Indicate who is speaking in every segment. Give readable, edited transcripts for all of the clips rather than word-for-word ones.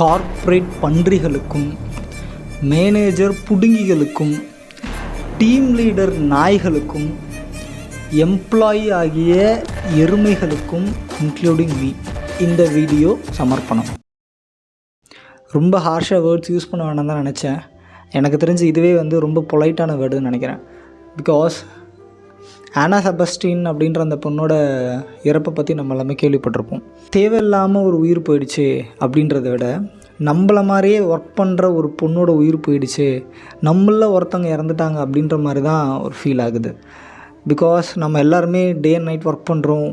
Speaker 1: Corporate பன்றிகளுக்கும் manager புடுங்கிகளுக்கும் team leader நாய்களுக்கும் எம்ப்ளாயி ஆகிய எருமைகளுக்கும் இன்க்ளூடிங் மீ இந்த வீடியோ சமர்ப்பணம். ரொம்ப ஹார்ஷாக வேர்ட்ஸ் யூஸ் பண்ண வேணாம் தான் நினச்சேன். எனக்கு தெரிஞ்சு இதுவே ரொம்ப பொலைட்டான வேர்டுன்னு நினைக்கிறேன். பிகாஸ் ஆனா செபஸ்டின் அப்படின்ற அந்த பொண்ணோட இறப்பை பற்றி நம்ம எல்லாமே கேள்விப்பட்டிருப்போம். தேவையில்லாமல் ஒரு உயிர் போயிடுச்சு அப்படின்றத விட நம்மளை மாதிரியே ஒர்க் பண்ணுற ஒரு பொண்ணோட உயிர் போயிடுச்சு, நம்மள ஒருத்தவங்க இறந்துட்டாங்க அப்படின்ற மாதிரி தான் ஒரு ஃபீல் ஆகுது. பிகாஸ் நம்ம எல்லாருமே டே அண்ட் நைட் ஒர்க் பண்ணுறோம்.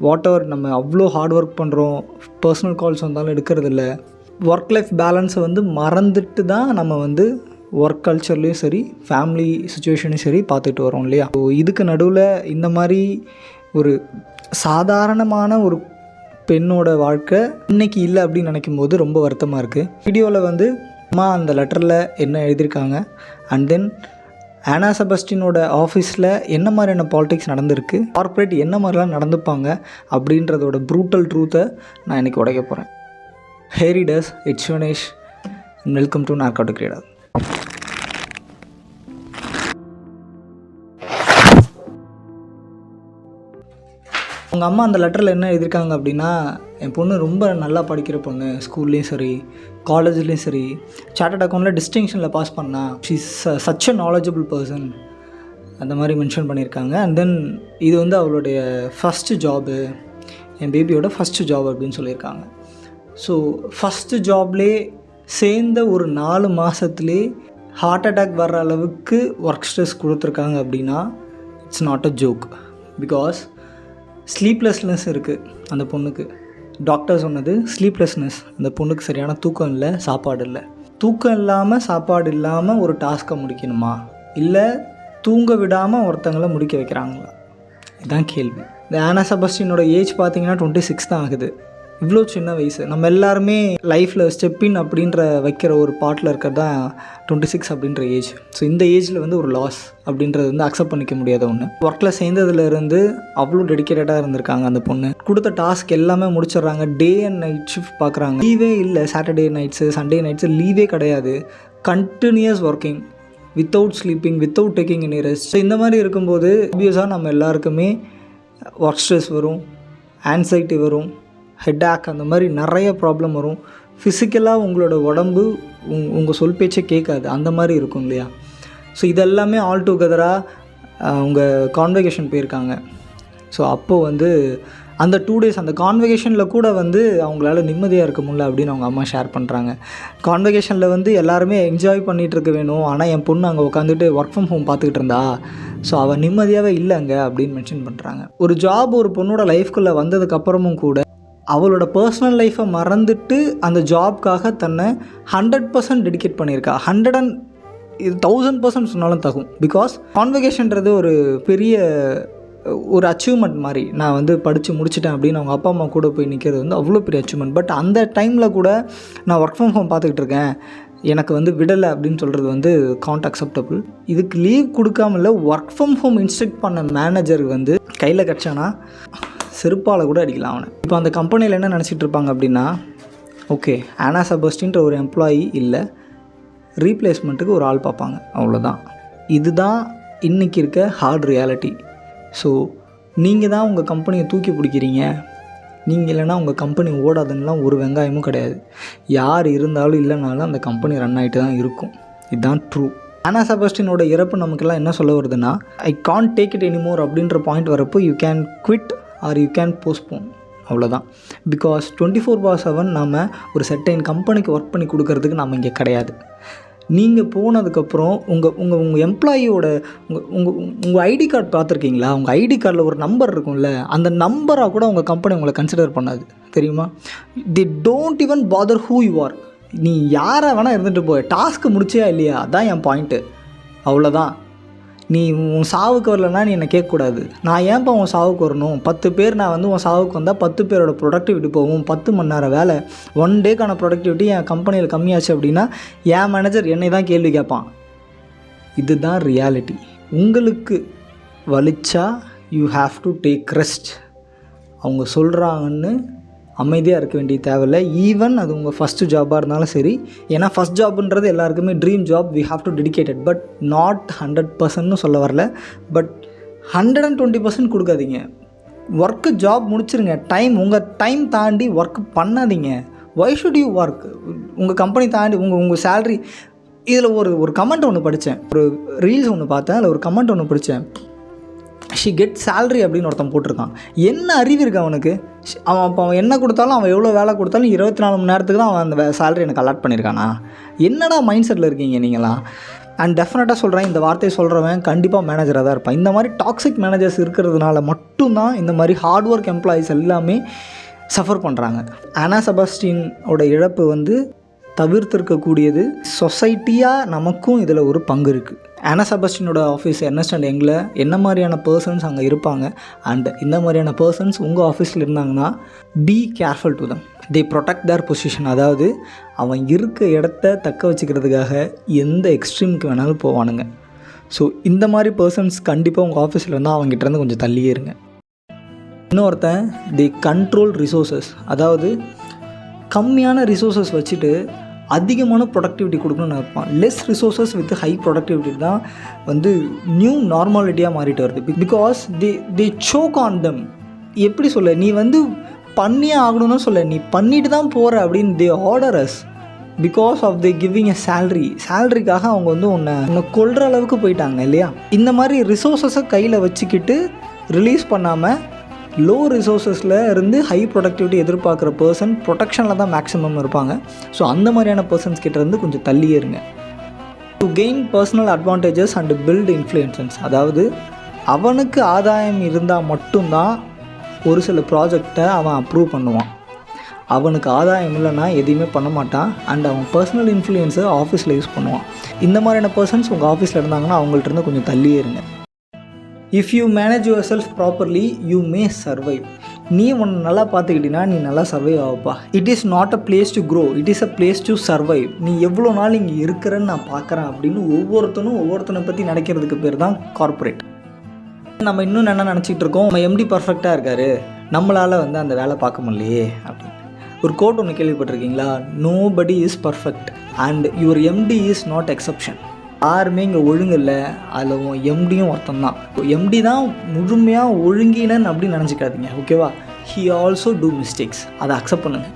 Speaker 1: வாட் எவர் நம்ம அவ்வளோ ஹார்ட் ஒர்க் பண்ணுறோம். பர்சனல் கால்ஸ் வந்தாலும் எடுக்கிறதில்ல. ஒர்க் லைஃப் பேலன்ஸை மறந்துட்டு தான் நம்ம ஒர்க் கல்ச்சர்லேயும் சரி ஃபேமிலி சுச்சுவேஷனையும் சரி பார்த்துட்டு வரோம் இல்லையா. ஸோ இதுக்கு நடுவில் இந்த மாதிரி ஒரு சாதாரணமான ஒரு பெண்ணோட வாழ்க்கை இன்றைக்கி இல்லை அப்படின்னு நினைக்கும் போது ரொம்ப வருத்தமாக இருக்குது. வீடியோவில் அம்மா அந்த லெட்டரில் என்ன எழுதியிருக்காங்க, அண்ட் தென் ஆனா செபஸ்டினோட ஆஃபீஸில் என்ன மாதிரியான பாலிடிக்ஸ் நடந்திருக்கு, கார்ப்பரேட் என்ன மாதிரிலாம் நடந்துப்பாங்க அப்படின்றதோட ப்ரூட்டல் ட்ரூத்தை நான் இன்றைக்கி உடைக்க போகிறேன். Hey readers, it's Yuvanesh, welcome to narcotic radar. அவங்க அம்மா அந்த லெட்டரில் என்ன எழுதியிருக்காங்க அப்படின்னா, என் பொண்ணு ரொம்ப நல்லா படிக்கிற பொண்ணு, ஸ்கூல்லேயும் சரி காலேஜ்லேயும் சரி சார்ட்டர்ட் அக்கௌண்ட்டில் டிஸ்டிங்ஷனில் பாஸ் பண்ணா, she's such a knowledgeable person அந்த மாதிரி மென்ஷன் பண்ணியிருக்காங்க. அண்ட் தென் இது அவளுடைய ஃபஸ்ட்டு ஜாபு, என் பேபியோட ஃபஸ்ட்டு ஜாப் அப்படின்னு சொல்லியிருக்காங்க. ஸோ ஃபஸ்ட்டு ஜாப்லேயே சேர்ந்த ஒரு 4 மாதத்துலேயே ஹார்ட் அட்டாக் வர்ற அளவுக்கு ஒர்க் ஸ்ட்ரெஸ் கொடுத்துருக்காங்க அப்படின்னா it's not a joke. Because sleeplessness இருக்குது அந்த பொண்ணுக்கு. டாக்டர் சொன்னது ஸ்லீப்லெஸ்னஸ், அந்த பொண்ணுக்கு சரியான தூக்கம் இல்லை, சாப்பாடு இல்லை. தூக்கம் இல்லாமல் சாப்பாடு இல்லாமல் ஒரு டாஸ்க்கை முடிக்கணுமா, இல்லை தூங்க விடாமல் ஒருத்தங்களை முடிக்க வைக்கிறாங்களா, இதுதான் கேள்வி. இந்த ஆனா செபஸ்டினோட ஏஜ் பார்த்திங்கன்னா 26 தான் ஆகுது. இவ்வளோ சின்ன வயசு. நம்ம எல்லாருமே லைஃப்பில் ஸ்டெப்பின் அப்படின்ற வைக்கிற ஒரு பாட்டில் இருக்கிறது தான் 26 அப்படின்ற ஏஜ். ஸோ இந்த ஏஜில் ஒரு லாஸ் அப்படின்றது அக்செப்ட் பண்ணிக்க முடியாத ஒன்று. ஒர்க்கில் சேர்ந்ததுலேருந்து அவ்வளோ டெடிக்கேட்டடாக இருந்திருக்காங்க அந்த பொண்ணு. கொடுத்த டாஸ்க் எல்லாமே முடிச்சிடுறாங்க. டே அண்ட் நைட் ஷிஃப்ட் பார்க்குறாங்க. லீவே இல்லை. சாட்டர்டே நைட்ஸு சண்டே நைட்ஸு லீவே கிடையாது. Continuous working without sleeping, without taking any rest. So இந்த மாதிரி இருக்கும்போது ஆப்வியஸாக நம்ம எல்லாருக்குமே ஒர்க் ஸ்ட்ரெஸ் வரும், ஆன்சைட்டி வரும், ஹெட்டாக், அந்த மாதிரி நிறைய ப்ராப்ளம் வரும். ஃபிசிக்கலாக உங்களோட உடம்பு உங்கள் சொல் பேச்சை கேட்காது, அந்த மாதிரி இருக்கும் இல்லையா. ஸோ இதெல்லாமே ஆல் டுகெதராக உங்கள் கான்வெகேஷன் போயிருக்காங்க. ஸோ அப்போது அந்த 2 days அந்த கான்வெகேஷனில் கூட அவங்களால நிம்மதியாக இருக்க முடியல அப்படின்னு அவங்க அம்மா ஷேர் பண்ணுறாங்க. கான்வெகேஷனில் எல்லாருமே என்ஜாய் பண்ணிகிட்ருக்க வேணும், ஆனால் என் பொண்ணு அங்கே உட்காந்துட்டு ஒர்க் ஃப்ரம் ஹோம் பார்த்துக்கிட்டு இருந்தா, ஸோ அவள் நிம்மதியாகவே இல்லைங்க அப்படின்னு மென்ஷன் பண்ணுறாங்க. ஒரு ஜாப் ஒரு பொண்ணோட லைஃப்குள்ளே வந்ததுக்கப்புறமும் கூட அவளோட பர்சனல் லைஃப்பை மறந்துட்டு அந்த ஜாப்காக தன்னை 100% டெடிகேட் பண்ணியிருக்கா. 1000% சொன்னாலும் தகும். பிகாஸ் கான்வெகேஷன்றது ஒரு பெரிய ஒரு அச்சீவ்மெண்ட் மாதிரி. நான் படித்து முடிச்சிட்டேன் அப்படின்னு அவங்க அப்பா அம்மா கூட போய் நிற்கிறது அவ்வளோ பெரிய அச்சீவ்மெண்ட். பட் அந்த டைமில் கூட நான் ஒர்க் ஃப்ரம் ஹோம் பார்த்துக்கிட்டு இருக்கேன், எனக்கு விடலை அப்படின்னு சொல்கிறது காண்ட் அக்செப்டபுள். இதுக்கு லீவ் கொடுக்காமல ஒர்க் ஃப்ரம் ஹோம் இன்ஸ்ட்ரக்ட் பண்ண மேனேஜருக்கு கையில் கிடச்சானா செருப்பால் கூட அடிக்கலாம் அவனை. இப்போ அந்த கம்பெனியில் என்ன நினச்சிட்டு இருப்பாங்க அப்படின்னா, ஓகே ஆனா செபஸ்டின்ற ஒரு எம்ப்ளாயி இல்லை, ரீப்ளேஸ்மெண்ட்டுக்கு ஒரு ஆள் பார்ப்பாங்க, அவ்வளோதான். இதுதான் இன்றைக்கி இருக்க ஹார்ட் ரியாலிட்டி. ஸோ நீங்கள் தான் உங்கள் கம்பெனியை தூக்கி பிடிக்கிறீங்க, நீங்கள் இல்லைனா உங்கள் கம்பெனி ஓடாதுன்னெலாம் ஒரு வெங்காயமும் கிடையாது. யார் இருந்தாலும் இல்லைனாலும் அந்த கம்பெனி ரன் ஆகிட்டு தான் இருக்கும். இதுதான் ட்ரூ. ஆனா செபஸ்டினோட இறப்பு நமக்கெல்லாம் என்ன சொல்ல வருதுன்னா, I can't take it anymore அப்படின்ற பாயிண்ட் வரப்போ you can quit are you can postpone, அவ்வளோதான். பிகாஸ் 24/7 நாம் ஒரு செர்டைன் கம்பெனிக்கு ஒர்க் பண்ணி கொடுக்கறதுக்கு நம்ம இங்கே கிடையாது. நீங்கள் போனதுக்கப்புறம் உங்கள் எம்ப்ளாயியோட உங்கள் ஐடி கார்டு பார்த்துருக்கீங்களா? உங்கள் ஐடி கார்டில் ஒரு நம்பர் இருக்கும்ல, அந்த நம்பராக கூட உங்கள் கம்பெனி உங்களை கன்சிடர் பண்ணாது, தெரியுமா? They don't even father who you are. நீ யாரை வேணால் இருந்துட்டு போய் டாஸ்க்கு முடிச்சியா இல்லையா, அதான் என் பாயிண்ட்டு, அவ்வளோதான். நீ உன் சாவுக்கு வரலன்னா நீ என்னை கேட்கக்கூடாது. நான் ஏன்ப்பா உன் சாவுக்கு வரணும்? 10 பேர் நான் உன் சாவுக்கு வந்தால் 10 பேரோட ப்ரொடக்டிவிட்டி போகும். 10 மணி நேரம் வேலை, 1 டேக்கான ப்ரொடக்டிவிட்டி என் கம்பெனியில் கம்மியாச்சு அப்படின்னா என் மேனேஜர் என்னை தான் கேள்வி கேட்பான். இதுதான் ரியாலிட்டி. உங்களுக்கு வலிச்சா you have to take rest. அவங்க சொல்கிறாங்கன்னு அமைதியாக இருக்க வேண்டிய தேவையில்லை. ஈவன் அது உங்கள் ஃபஸ்ட்டு ஜாபாக இருந்தாலும் சரி. ஏன்னா ஃபஸ்ட் ஜாப்ன்றது எல்லாருக்குமே dream job, we have to dedicated. But not 100%ன்னு சொல்ல வரல, பட் 120% கொடுக்காதீங்க. ஒர்க்கு ஜாப் முடிச்சிருங்க. உங்கள் டைம் தாண்டி ஒர்க் பண்ணாதீங்க. Why should you work? உங்கள் கம்பெனி தாண்டி உங்கள் சேலரி. இதில் ஒரு கமெண்ட் ஒன்று படித்தேன், ஒரு ரீல்ஸ் ஒன்று பார்த்தேன், அதில் ஒரு கமெண்ட் ஒன்று படித்தேன். ஷி கெட் சேல்ரி அப்படின்னு ஒருத்தன் போட்டிருக்கான். என்ன அறிவு இருக்குது அவனுக்கு? அவன் என்ன கொடுத்தாலும், அவன் எவ்வளோ வேலை கொடுத்தாலும் 24 மணி நேரத்துக்கு தான் அவன் அந்த சேலரி எனக்கு அலாட் பண்ணியிருக்கானா? என்னடா மைண்ட் செட்டில் இருக்கீங்க நீங்களாம்? அண்ட் டெஃபினட்டாக சொல்கிறேன், இந்த வார்த்தையை சொல்கிறவன் கண்டிப்பாக மேனேஜராக தான் இருப்பான். இந்த மாதிரி டாக்ஸிக் மேனேஜர்ஸ் இருக்கிறதுனால மட்டும்தான் இந்த மாதிரி ஹார்ட் ஒர்க் எம்ப்ளாயீஸ் எல்லாமே சஃபர் பண்ணுறாங்க. ஆனா செபாஸ்டினோட இழப்பு வந்து தவிர்த்திருக்கக்கூடியது. சொசைட்டியாக நமக்கும் இதில் ஒரு பங்கு இருக்குது. ஆனா செபாஸ்டினோட ஆஃபீஸ் எர்னஸ்ட் அண்ட் யங்கில் என்ன மாதிரியான பர்சன்ஸ் அங்கே இருப்பாங்க, அண்ட் இந்த மாதிரியான பர்சன்ஸ் உங்கள் ஆஃபீஸில் இருந்தாங்கன்னா be careful to them. They protect there position. அதாவது அவன் இருக்க இடத்த தக்க வச்சுக்கிறதுக்காக எந்த எக்ஸ்ட்ரீமுக்கு வேணாலும் போவானுங்க. ஸோ இந்த மாதிரி பர்சன்ஸ் கண்டிப்பாக உங்கள் ஆஃபீஸில் இருந்தால் அவங்ககிட்டருந்து கொஞ்சம் தள்ளியே இருங்க. இன்னொருத்தன் தி கண்ட்ரோல் ரிசோர்ஸஸ். அதாவது கம்மியான ரிசோர்ஸஸ் வச்சுட்டு அதிகமான ப்ரொடக்டிவிட்டி கொடுக்கணும்னு நினைப்பான். Less resources with high productivity தான் வந்து நியூ நார்மாலிட்டியாக மாறிட்டு வருது. Because they choke on them. எப்படி சொல்ல, நீ வந்து பண்ணியே ஆகணும்னு சொல்ல, நீ பண்ணிட்டு தான் போகிற அப்படின்னு the order as because of the giving a சேலரிக்காக அவங்க வந்து உன்னை கொல்ற அளவுக்கு போயிட்டாங்க இல்லையா? இந்த மாதிரி ரிசோர்ஸஸை கையில் வச்சுக்கிட்டு ரிலீஸ் பண்ணாமல் லோ ரிசோர்ஸஸில் இருந்து ஹை ப்ரொடக்டிவிட்டி எதிர்பார்க்குற பர்சன் ப்ரொடெக்ஷனில் தான் மேக்ஸிமம் இருப்பாங்க. ஸோ அந்த மாதிரியான பர்சன்ஸ் கிட்டேருந்து கொஞ்சம் தள்ளியே இருங்க. To gain personal advantages and build influences. அதாவது அவனுக்கு ஆதாயம் இருந்தால் மட்டும்தான் ஒரு சில ப்ராஜெக்டை அவன் அப்ரூவ் பண்ணுவான். அவனுக்கு ஆதாயம் இல்லைன்னா எதையுமே பண்ண மாட்டான். அண்ட் அவன் பர்சனல் இன்ஃப்ளூயன்ஸை ஆஃபீஸில் யூஸ் பண்ணுவான். இந்த மாதிரியான பர்சன்ஸ் உங்கள் ஆஃபீஸில் இருந்தாங்கன்னா அவங்கள்ட்ட கொஞ்சம் தள்ளியே இருங்க. If you manage yourself properly you may survive. நீ உன்னை நல்லா பார்த்துக்கிட்டீங்கன்னா நீ நல்லா சர்வைவ் ஆகப்பா. It is not a place to grow, it is a place to survive. நீ எவ்வளோ நாள் இங்கே இருக்கிறன்னு நான் பார்க்குறேன் அப்படின்னு ஒவ்வொருத்தனை பற்றி நினைக்கிறதுக்கு பேர் தான் கார்ப்பரேட். நம்ம இன்னும் என்ன நினச்சிக்கிட்டு இருக்கோம், நம்ம எம்டி பர்ஃபெக்டாக இருக்கார், நம்மளால் வந்து அந்த வேலை பார்க்க முடியலையே அப்படின்னு. ஒரு கோட் ஒன்று கேள்விப்பட்டிருக்கீங்களா? Nobody is perfect and your empty is not exception. யாருமே இங்கே ஒழுங்கு இல்லை, அதில் எம்டியும் ஒருத்தன் தான். எம்டி தான் முழுமையாக ஒழுங்கினன் அப்படின்னு நினச்சிக்காதீங்க, ஓகேவா? He also do mistakes. அதை அக்செப்ட் பண்ணுங்கள்.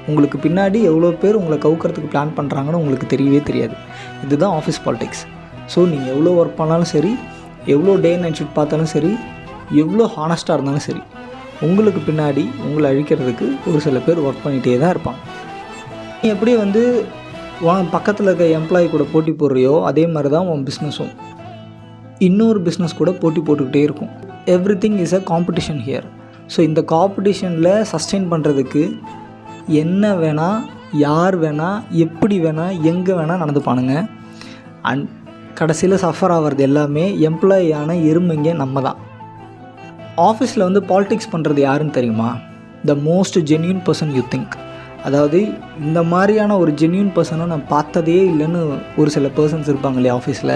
Speaker 1: உங்களுக்கு பின்னாடி எவ்வளோ பேர் உங்களை கவுக்கிறதுக்கு பிளான் பண்ணுறாங்கன்னு உங்களுக்கு தெரியவே தெரியாது. இதுதான் ஆஃபீஸ் பாலிடிக்ஸ். ஸோ நீங்கள் எவ்வளோ ஒர்க் பண்ணாலும் சரி, எவ்வளோ டே நைட் ஷிஃப்ட் பார்த்தாலும் சரி, எவ்வளோ ஹானஸ்ட்டாக இருந்தாலும் சரி, உங்களுக்கு பின்னாடி உங்களை அழிக்கிறதுக்கு ஒரு சில பேர் ஒர்க் பண்ணிகிட்டே தான் இருப்பாங்க. நீ எப்படி வந்து உன் பக்கத்தில் இருக்க எம்ப்ளாயி கூட போட்டி போடுறியோ அதே மாதிரி தான் உன் பிஸ்னஸும் இன்னொரு பிஸ்னஸ் கூட போட்டி போட்டுக்கிட்டே இருக்கும். Every thing is a competition here. So இந்த காம்படிஷனில் சஸ்டெயின் பண்ணுறதுக்கு என்ன வேணால், யார் வேணால், எப்படி வேணால், எங்கே வேணால் நடந்துப்பானுங்க. அண்ட் கடைசியில் சஃபர் ஆகிறது எல்லாமே எம்ப்ளாயியான எருமைங்க நம்ம தான். ஆஃபீஸில் வந்து பாலிடிக்ஸ் பண்ணுறது யாருன்னு தெரியுமா? The most genuine person you think. அதாவது இந்த மாதிரியான ஒரு ஜென்யூன் பர்சனை நான் பார்த்ததே இல்லைன்னு ஒரு சில பர்சன்ஸ் இருப்பாங்க இல்லையா ஆஃபீஸில்,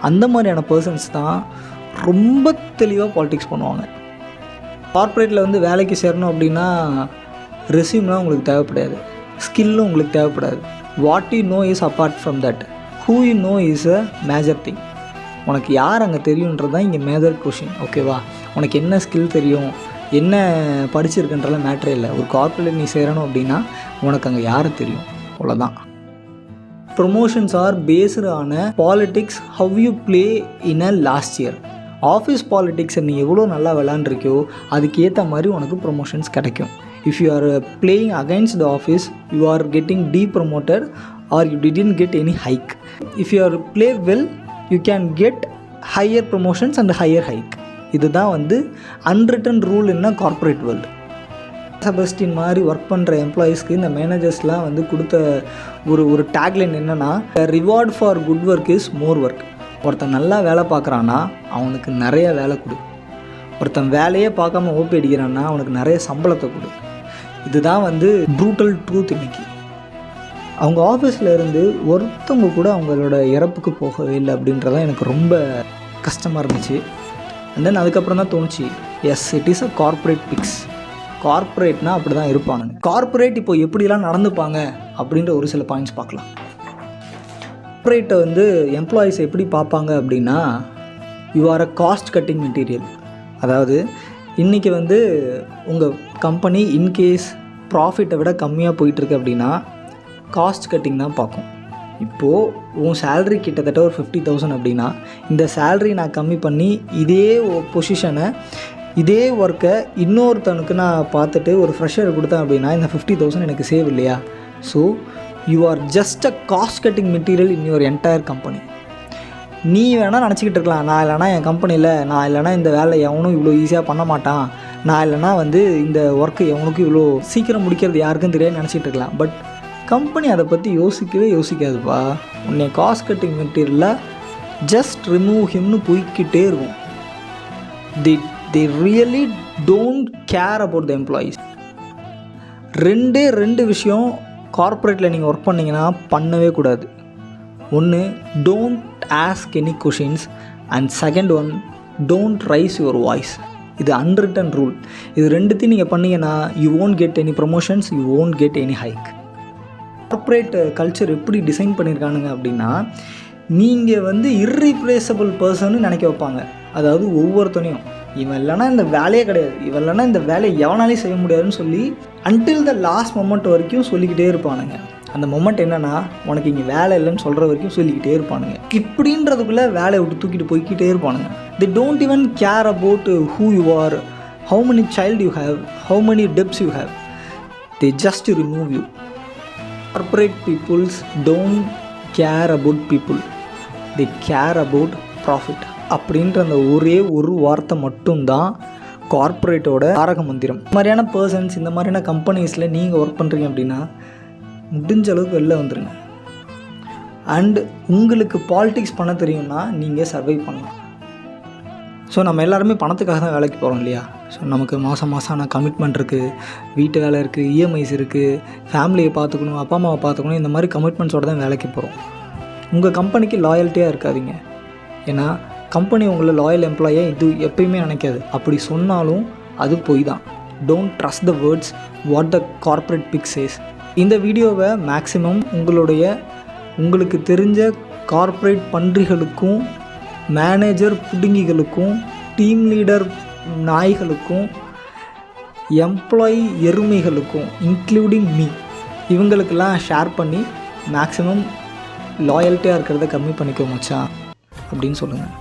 Speaker 1: அந்த மாதிரியான பர்சன்ஸ் தான் ரொம்ப தெளிவாக பாலிடிக்ஸ் பண்ணுவாங்க. கார்ப்பரேட்டில் வந்து வேலைக்கு சேரணும் அப்படின்னா ரெஸ்யூம்லாம் உங்களுக்கு தேவைப்படாது, ஸ்கில்லும் உங்களுக்கு தேவைப்படாது. What you know is apart from that, who you know is a major thing. உனக்கு யார் அங்கே தெரியுன்றது தான் இங்கே மேஜர் கொஷின், ஓகேவா? உனக்கு என்ன ஸ்கில் தெரியும், என்ன படிச்சிருக்குன்றலாம் மேட்ரே இல்லை. ஒரு கார்ப்பரேட் நீ சேரணும் அப்படின்னா உனக்கு அங்கே யாரை தெரியும், அவ்வளோதான். Promotions are based on politics how you play in a last year. Office பாலிட்டிக்ஸை நீ எவ்வளோ நல்லா விளாண்டுருக்கியோ அதுக்கு ஏற்ற மாதிரி உனக்கு ப்ரொமோஷன்ஸ் கிடைக்கும். If you are playing against the office you are getting depromoted or you didn't get any hike. If you are play well you can get higher promotions and higher hike. இதுதான் வந்து unwritten rule in a corporate world. Sebastian மாதிரி work பண்ணுற எம்ப்ளாயீஸ்க்கு இந்த மேனேஜர்ஸ்லாம் வந்து கொடுத்த ஒரு tagline என்னென்னா, reward for good work is more work. ஒருத்தன் நல்லா வேலை பார்க்குறான்னா அவனுக்கு நிறைய வேலை கொடு. ஒருத்தன் வேலையே பார்க்காம ஓப்பி அடிக்கிறான்னா அவனுக்கு நிறைய சம்பளத்தை கொடு. இதுதான் வந்து ப்ரூட்டல் ட்ரூத். இன்னைக்கு அவங்க ஆஃபீஸில் இருந்து ஒருத்தவங்க கூட அவங்களோட இறப்புக்கு போகவே இல்லை அப்படின்றதான் எனக்கு ரொம்ப கஷ்டமாக இருந்துச்சு. அண்ட் தென் அதுக்கப்புறம் தான் தோணுச்சு, yes it is a corporate pigs. கார்ப்பரேட்னால் அப்படி தான் இருப்பானுங்க. கார்ப்பரேட் இப்போ எப்படிலாம் நடந்துப்பாங்க அப்படின்ற ஒரு சில பாயிண்ட்ஸ் பார்க்கலாம். கார்ப்பரேட்டை வந்து எம்ப்ளாயீஸ் எப்படி பார்ப்பாங்க அப்படின்னா, you are a cost cutting material. அதாவது இன்றைக்கி வந்து உங்கள் கம்பெனி இன்கேஸ் ப்ராஃபிட்டை விட கம்மியாக போயிட்டுருக்கு அப்படின்னா காஸ்ட் கட்டிங் தான் பார்க்கும். இப்போது உன் சேல்ரி கிட்டத்தட்ட ஒரு 50,000 அப்படின்னா இந்த சேல்ரி நான் கம்மி பண்ணி இதே பொசிஷனை இதே ஒர்க்கை இன்னொருத்தனுக்கு நான் பார்த்துட்டு ஒரு ஃப்ரெஷர் கொடுத்தேன் அப்படின்னா இந்த 50,000 எனக்கு சேவ் இல்லையா? So you are just a cost cutting material in your entire company. நீ வேணால் நினச்சிக்கிட்டு இருக்கலாம், நான் இல்லைனா என் கம்பெனியில் நான் இல்லைனா இந்த வேலை எவனும் இவ்வளோ ஈஸியாக பண்ண மாட்டான், நான் இல்லைனா வந்து இந்த ஒர்க்கு எவனுக்கும் இவ்வளோ சீக்கிரம் முடிக்கிறது யாருக்கும் தெரியாது நினச்சிட்டு இருக்கலாம். பட் கம்பெனி அதை பற்றி யோசிக்காதுப்பா. உன்னை காஸ்ட் கட்டிங் மெட்டீரியலில் ஜஸ்ட் ரிமூவ் ஹிம்னு போய்கிட்டே இருக்கும். they really don't care about the employees. ரெண்டு விஷயம் கார்ப்பரேட்டில் நீங்கள் ஒர்க் பண்ணிங்கன்னா பண்ணவே கூடாது. ஒன்று, don't ask any questions, and second one, don't raise your voice. இது அன்ரிட்டன் ரூல். இது ரெண்டுத்தையும் நீங்கள் பண்ணிங்கன்னா you won't get any promotions, you won't get any hike. Corporate culture எப்படி டிசைன் பண்ணியிருக்கானுங்க அப்படின்னா, நீங்கள் வந்து இர்ரீப்ளேசபிள் பர்சன்னு நினைக்க வைப்பாங்க. அதாவது ஒவ்வொருத்தனையும் இவன் இல்லைனா இந்த வேலையே கிடையாது, இவன் இல்லைனா இந்த வேலையை எவனாலையும் செய்ய முடியாதுன்னு சொல்லி அன்டில் த லாஸ்ட் மொமெண்ட் வரைக்கும் சொல்லிக்கிட்டே இருப்பானுங்க. அந்த மொமெண்ட் என்னென்னா, உனக்கு இங்கே வேலை இல்லைன்னு சொல்கிற வரைக்கும் சொல்லிக்கிட்டே இருப்பானுங்க. இப்படின்றதுக்குள்ளே வேலையை விட்டு தூக்கிட்டு போய்கிட்டே இருப்பானுங்க. they don't even care about who you are, how many child you have, how many debts you have. They just remove you. Corporate peoples don't care about people, they care about profit. அப்படின்ற அந்த ஒரே ஒரு வார்த்தை மட்டும்தான் கார்ப்பரேட்டோட தாரக மந்திரம். இந்த மாதிரியான பர்சன்ஸ், இந்த மாதிரியான கம்பெனிஸில் நீங்கள் ஒர்க் பண்ணுறீங்க அப்படின்னா முடிஞ்ச அளவுக்கு வெளில வந்துடுங்க. அண்ட் உங்களுக்கு பாலிடிக்ஸ் பண்ண தெரியும்னா நீங்கள் சர்வை பண்ணலாம். ஸோ நம்ம எல்லாருமே பணத்துக்காக தான் வேலைக்கு போகிறோம் இல்லையா? ஸோ நமக்கு மாதம் ஆனால் கமிட்மெண்ட் இருக்குது, வீட்டு வேலை இருக்குது, இஎம்ஐஸ் இருக்குது, ஃபேமிலியை பார்த்துக்கணும், அப்பா அம்மாவை பார்த்துக்கணும். இந்த மாதிரி கமிட்மெண்ட்ஸோடு தான் வேலைக்கு போகிறோம். உங்கள் கம்பெனிக்கு லாயல்ட்டியாக இருக்காதீங்க. ஏன்னா கம்பெனி உங்களை லாயல் எம்ப்ளாயாக இது எப்பயுமே நினைக்காது. அப்படி சொன்னாலும் அது போய் தான். Don't trust the words what the corporate pig says. இந்த வீடியோவை மேக்ஸிமம் உங்களுக்கு தெரிஞ்ச கார்ப்பரேட் பன்றிகளுக்கும், மேனேஜர் புடுங்கிகளுக்கும், டீம் லீடர் நாய்களுக்கும், எம்ப்ளாயி எருமைகளுக்கும் இன்க்ளூடிங் மீ, இவங்களுக்கெல்லாம் ஷேர் பண்ணி மேக்ஸிமம் லாயல்ட்டியாக இருக்கிறத கம்மி பண்ணிக்க மச்சான் அப்படின்னு சொல்லுங்கள்.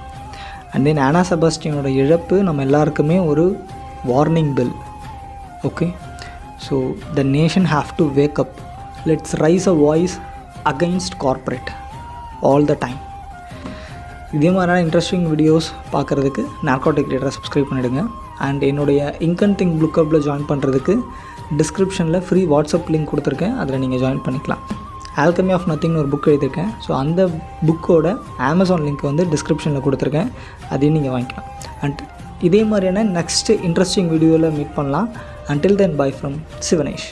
Speaker 1: அண்ட் தென் ஆனா செபாஸ்டியனோட இழப்பு நம்ம எல்லாருக்குமே ஒரு warning bell. Okay, so the nation have to wake up. Let's rice a voice against corporate all the time. இதே மாதிரியான இன்ட்ரெஸ்டிங் வீடியோஸ் பார்க்குறதுக்கு நார்கோட்டிக் ரேடரை சப்ஸ்கிரைப் பண்ணிவிடுங்க. அண்ட் என்னுடைய இங்க் அண்ட் திங்க் புக் கிளப்பில் ஜாயின் பண்ணுறதுக்கு டிஸ்கிரிப்ஷனில் ஃப்ரீ வாட்ஸ்அப் லிங்க் கொடுத்துருக்கேன், அதில் நீங்கள் ஜாயின் பண்ணிக்கலாம். ஆல்கமி ஆஃப் நத்திங்னு ஒரு புக் எழுதியிருக்கேன். ஸோ அந்த புக்கோட அமேசான் லிங்க் வந்து டிஸ்கிரிப்ஷனில் கொடுத்துருக்கேன், அதையும் நீங்கள் வாங்கிக்கலாம். அண்ட் இதே மாதிரியான நெக்ஸ்ட்டு இன்ட்ரெஸ்டிங் வீடியோவில் மீட் பண்ணலாம். Until then, bye from Sivanesh.